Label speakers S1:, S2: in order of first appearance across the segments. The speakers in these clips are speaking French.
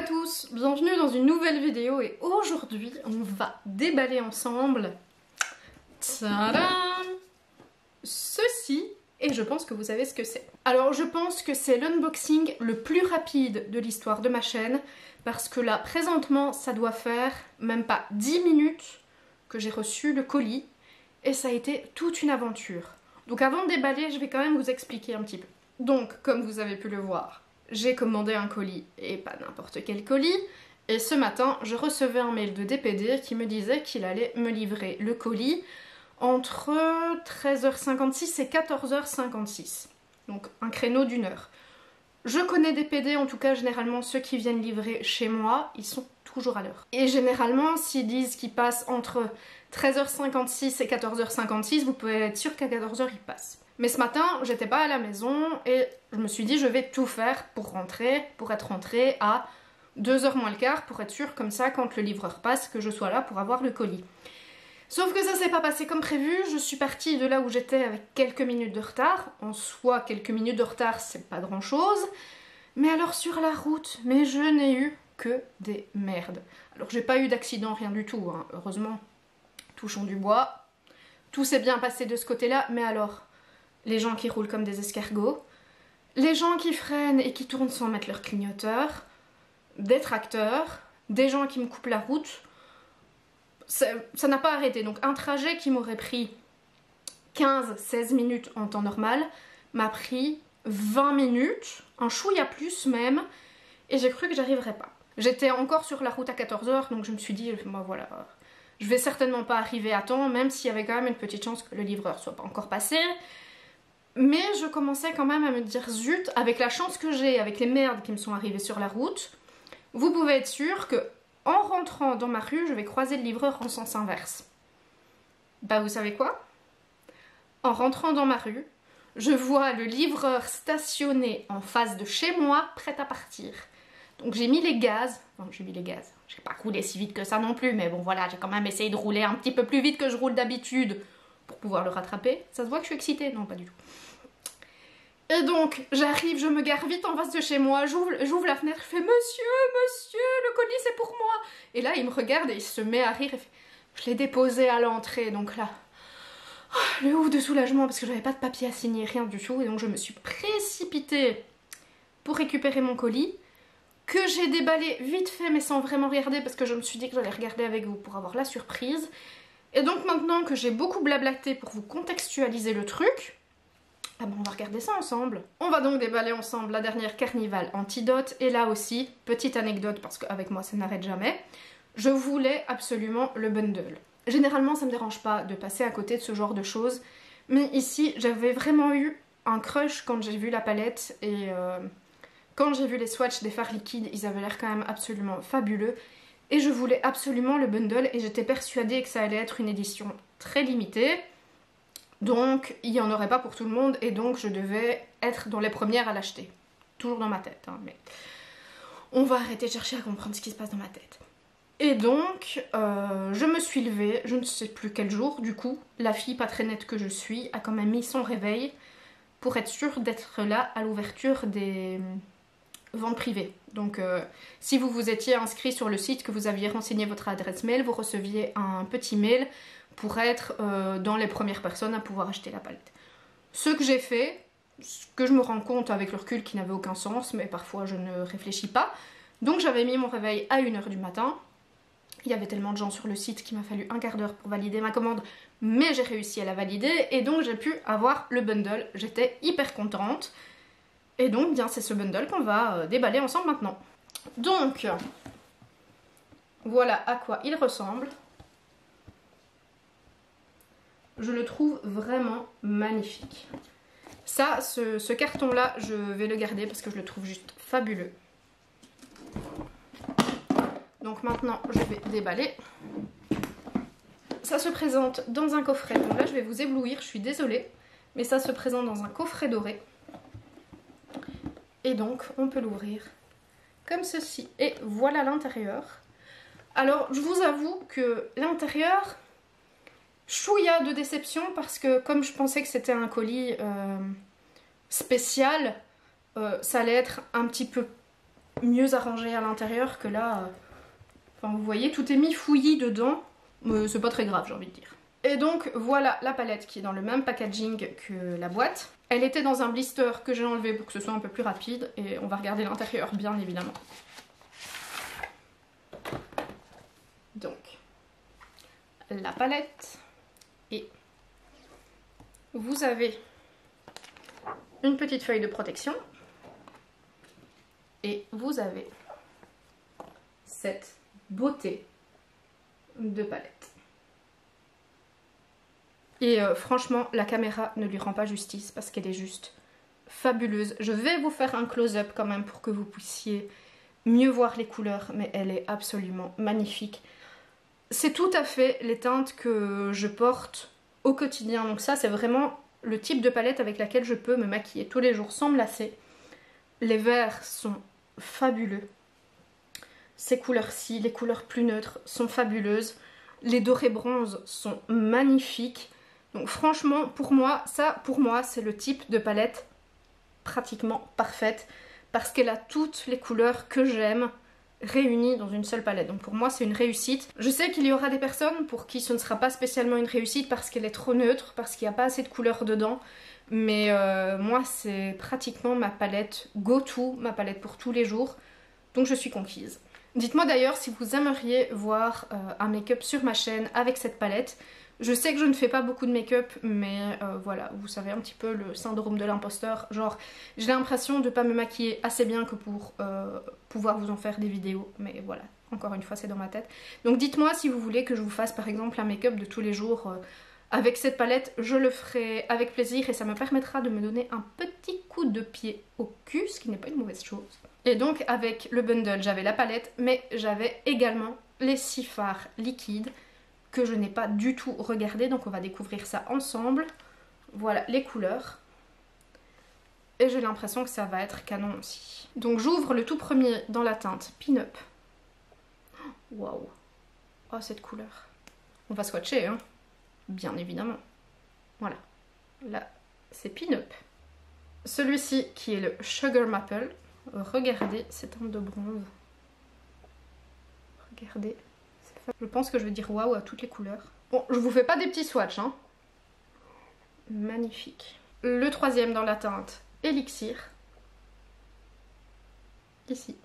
S1: à tous, bienvenue dans une nouvelle vidéo et aujourd'hui on va déballer ensemble tadam, ceci et je pense que vous savez ce que c'est. Alors je pense que c'est l'unboxing le plus rapide de l'histoire de ma chaîne parce que là présentement ça doit faire même pas 10 minutes que j'ai reçu le colis et ça a été toute une aventure. Donc avant de déballer je vais quand même vous expliquer un petit peu. Donc comme vous avez pu le voir, j'ai commandé un colis, et pas n'importe quel colis, et ce matin, je recevais un mail de DPD qui me disait qu'il allait me livrer le colis entre 13h56 et 14h56. Donc un créneau d'1 heure. Je connais DPD, en tout cas généralement ceux qui viennent livrer chez moi, ils sont toujours à l'heure. Et généralement, s'ils disent qu'ils passent entre 13h56 et 14h56, vous pouvez être sûr qu'à 14h ils passent. Mais ce matin, j'étais pas à la maison et je me suis dit je vais tout faire pour être rentrée à 2h moins le quart pour être sûre comme ça quand le livreur passe que je sois là pour avoir le colis. Sauf que ça s'est pas passé comme prévu, je suis partie de là où j'étais avec quelques minutes de retard. En soi, quelques minutes de retard c'est pas grand chose. Mais alors sur la route, mais je n'ai eu que des merdes. Alors j'ai pas eu d'accident, rien du tout, hein. Heureusement, touchons du bois. Tout s'est bien passé de ce côté-là, mais alors... les gens qui roulent comme des escargots, les gens qui freinent et qui tournent sans mettre leur clignoteur, des tracteurs, des gens qui me coupent la route, ça n'a pas arrêté. Donc un trajet qui m'aurait pris 15-16 minutes en temps normal m'a pris 20 minutes, un chouïa plus même, et j'ai cru que j'arriverais pas. J'étais encore sur la route à 14h, donc je me suis dit, bah voilà, je vais certainement pas arriver à temps, même s'il y avait quand même une petite chance que le livreur soit pas encore passé. Mais je commençais quand même à me dire zut, avec la chance que j'ai, avec les merdes qui me sont arrivées sur la route, vous pouvez être sûr que en rentrant dans ma rue, je vais croiser le livreur en sens inverse. Bah vous savez quoi? En rentrant dans ma rue, je vois le livreur stationné en face de chez moi, prêt à partir. Donc j'ai mis les gaz, j'ai pas roulé si vite que ça non plus, mais bon voilà, j'ai quand même essayé de rouler un petit peu plus vite que je roule d'habitude pour pouvoir le rattraper. Ça se voit que je suis excitée? Non, pas du tout. Et donc, j'arrive, je me gare vite en face de chez moi, j'ouvre la fenêtre, je fais « Monsieur, le colis c'est pour moi !» Et là, il me regarde et il se met à rire et fait « Je l'ai déposé à l'entrée, donc là... » le ouf de soulagement parce que j'avais pas de papier à signer, rien du tout. Et donc je me suis précipitée pour récupérer mon colis, que j'ai déballé vite fait mais sans vraiment regarder parce que je me suis dit que j'allais regarder avec vous pour avoir la surprise. Et donc maintenant que j'ai beaucoup blablaté pour vous contextualiser le truc, ah ben on va regarder ça ensemble. On va donc déballer ensemble la dernière Carnival Antidote. Et là aussi, petite anecdote parce qu'avec moi ça n'arrête jamais, je voulais absolument le bundle. Généralement ça me dérange pas de passer à côté de ce genre de choses, mais ici j'avais vraiment eu un crush quand j'ai vu la palette et quand j'ai vu les swatchs des fards liquides, ils avaient l'air quand même absolument fabuleux. Et je voulais absolument le bundle et j'étais persuadée que ça allait être une édition très limitée. Donc il n'y en aurait pas pour tout le monde et donc je devais être dans les premières à l'acheter. Toujours dans ma tête, hein, mais on va arrêter de chercher à comprendre ce qui se passe dans ma tête. Et donc je me suis levée, je ne sais plus quel jour, du coup la fille pas très nette que je suis a quand même mis son réveil pour être sûre d'être là à l'ouverture des... vente privée. Donc si vous vous étiez inscrit sur le site, que vous aviez renseigné votre adresse mail, vous receviez un petit mail pour être dans les premières personnes à pouvoir acheter la palette. Ce que j'ai fait, ce que je me rends compte avec le recul qui n'avait aucun sens, mais parfois je ne réfléchis pas. Donc j'avais mis mon réveil à 1h du matin. Il y avait tellement de gens sur le site qu'il m'a fallu un quart d'heure pour valider ma commande, mais j'ai réussi à la valider et donc j'ai pu avoir le bundle. J'étais hyper contente. Et donc, bien, c'est ce bundle qu'on va déballer ensemble maintenant. Donc, voilà à quoi il ressemble. Je le trouve vraiment magnifique. Ça, ce carton-là, je vais le garder parce que je le trouve juste fabuleux. Donc maintenant, je vais déballer. Ça se présente dans un coffret. Donc là, je vais vous éblouir, je suis désolée. Mais ça se présente dans un coffret doré. Et donc on peut l'ouvrir comme ceci. Et voilà l'intérieur. Alors je vous avoue que l'intérieur, chouïa de déception parce que comme je pensais que c'était un colis spécial, ça allait être un petit peu mieux arrangé à l'intérieur que là. Enfin vous voyez, tout est mis fouillis dedans, mais c'est pas très grave j'ai envie de dire. Et donc voilà la palette qui est dans le même packaging que la boîte. Elle était dans un blister que j'ai enlevé pour que ce soit un peu plus rapide et on va regarder l'intérieur bien évidemment. Donc la palette et vous avez une petite feuille de protection et vous avez cette beauté de palette. Et franchement, la caméra ne lui rend pas justice parce qu'elle est juste fabuleuse. Je vais vous faire un close-up quand même pour que vous puissiez mieux voir les couleurs, mais elle est absolument magnifique. C'est tout à fait les teintes que je porte au quotidien. Donc ça, c'est vraiment le type de palette avec laquelle je peux me maquiller tous les jours sans me lasser. Les verts sont fabuleux. Ces couleurs-ci, les couleurs plus neutres, sont fabuleuses. Les dorés bronzes sont magnifiques. Donc franchement, pour moi, c'est le type de palette pratiquement parfaite parce qu'elle a toutes les couleurs que j'aime réunies dans une seule palette. Donc pour moi, c'est une réussite. Je sais qu'il y aura des personnes pour qui ce ne sera pas spécialement une réussite parce qu'elle est trop neutre, parce qu'il n'y a pas assez de couleurs dedans. Mais moi, c'est pratiquement ma palette go-to, ma palette pour tous les jours. Donc je suis conquise. Dites-moi d'ailleurs si vous aimeriez voir un make-up sur ma chaîne avec cette palette. Je sais que je ne fais pas beaucoup de make-up, mais voilà, vous savez un petit peu le syndrome de l'imposteur. Genre, j'ai l'impression de ne pas me maquiller assez bien que pour pouvoir vous en faire des vidéos. Mais voilà, encore une fois, c'est dans ma tête. Donc dites-moi si vous voulez que je vous fasse par exemple un make-up de tous les jours avec cette palette. Je le ferai avec plaisir et ça me permettra de me donner un petit coup de pied au cul, ce qui n'est pas une mauvaise chose. Et donc avec le bundle, j'avais la palette, mais j'avais également les 6 fards liquides que je n'ai pas du tout regardé, donc on va découvrir ça ensemble. Voilà les couleurs. Et j'ai l'impression que ça va être canon aussi. Donc j'ouvre le tout premier dans la teinte Pin-Up. Waouh! Oh cette couleur. On va swatcher, hein. Bien évidemment. Voilà. Là, c'est Pin-Up. Celui-ci qui est le Sugar Maple. Regardez cette teinte de bronze. Regardez. Je pense que je vais dire waouh à toutes les couleurs. Bon, je vous fais pas des petits swatchs, hein. Magnifique. Le troisième dans la teinte Elixir. Ici.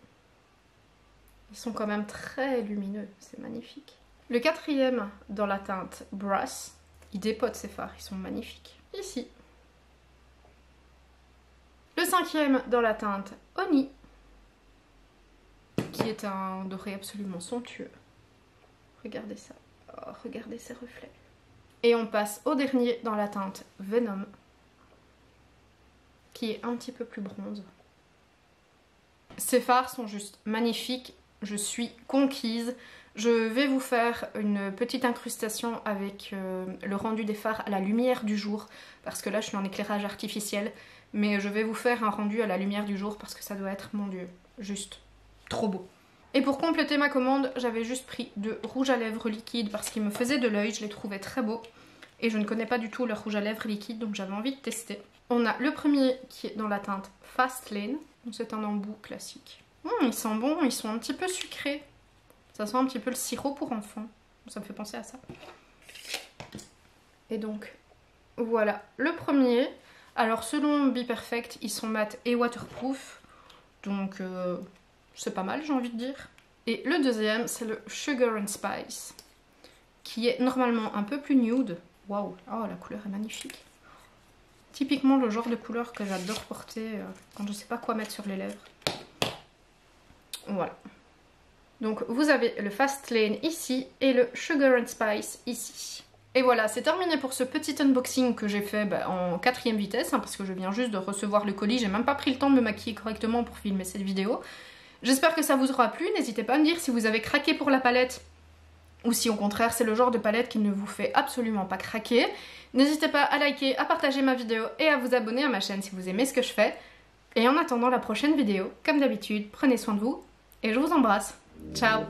S1: Ils sont quand même très lumineux, c'est magnifique. Le quatrième dans la teinte Brass. Il dépote ces fards, ils sont magnifiques. Ici. Le cinquième dans la teinte Honey. Qui est un doré absolument somptueux. Regardez ça. Oh, regardez ces reflets. Et on passe au dernier dans la teinte Venom. Qui est un petit peu plus bronze. Ces fards sont juste magnifiques. Je suis conquise. Je vais vous faire une petite incrustation avec le rendu des fards à la lumière du jour. Parce que là je suis en éclairage artificiel. Mais je vais vous faire un rendu à la lumière du jour parce que ça doit être, mon dieu, juste trop beau. Et pour compléter ma commande, j'avais juste pris de rouge à lèvres liquide parce qu'il me faisait de l'œil, je les trouvais très beaux. Et je ne connais pas du tout leur rouge à lèvres liquide, donc j'avais envie de tester. On a le premier qui est dans la teinte Fast Lane, c'est un embout classique. Ils sont bons, ils sont un petit peu sucrés. Ça sent un petit peu le sirop pour enfants, ça me fait penser à ça. Et donc, voilà le premier. Alors selon Be Perfect, ils sont mat et waterproof, donc c'est pas mal j'ai envie de dire. Et le deuxième c'est le Sugar and Spice, qui est normalement un peu plus nude. Waouh, oh la couleur est magnifique. Typiquement le genre de couleur que j'adore porter quand je sais pas quoi mettre sur les lèvres. Voilà. Donc vous avez le Fast Lane ici et le Sugar and Spice ici. Et voilà, c'est terminé pour ce petit unboxing que j'ai fait en 4ème vitesse, hein, parce que je viens juste de recevoir le colis, j'ai même pas pris le temps de me maquiller correctement pour filmer cette vidéo. J'espère que ça vous aura plu, n'hésitez pas à me dire si vous avez craqué pour la palette, ou si au contraire c'est le genre de palette qui ne vous fait absolument pas craquer. N'hésitez pas à liker, à partager ma vidéo et à vous abonner à ma chaîne si vous aimez ce que je fais. Et en attendant la prochaine vidéo, comme d'habitude, prenez soin de vous, et je vous embrasse. Ciao!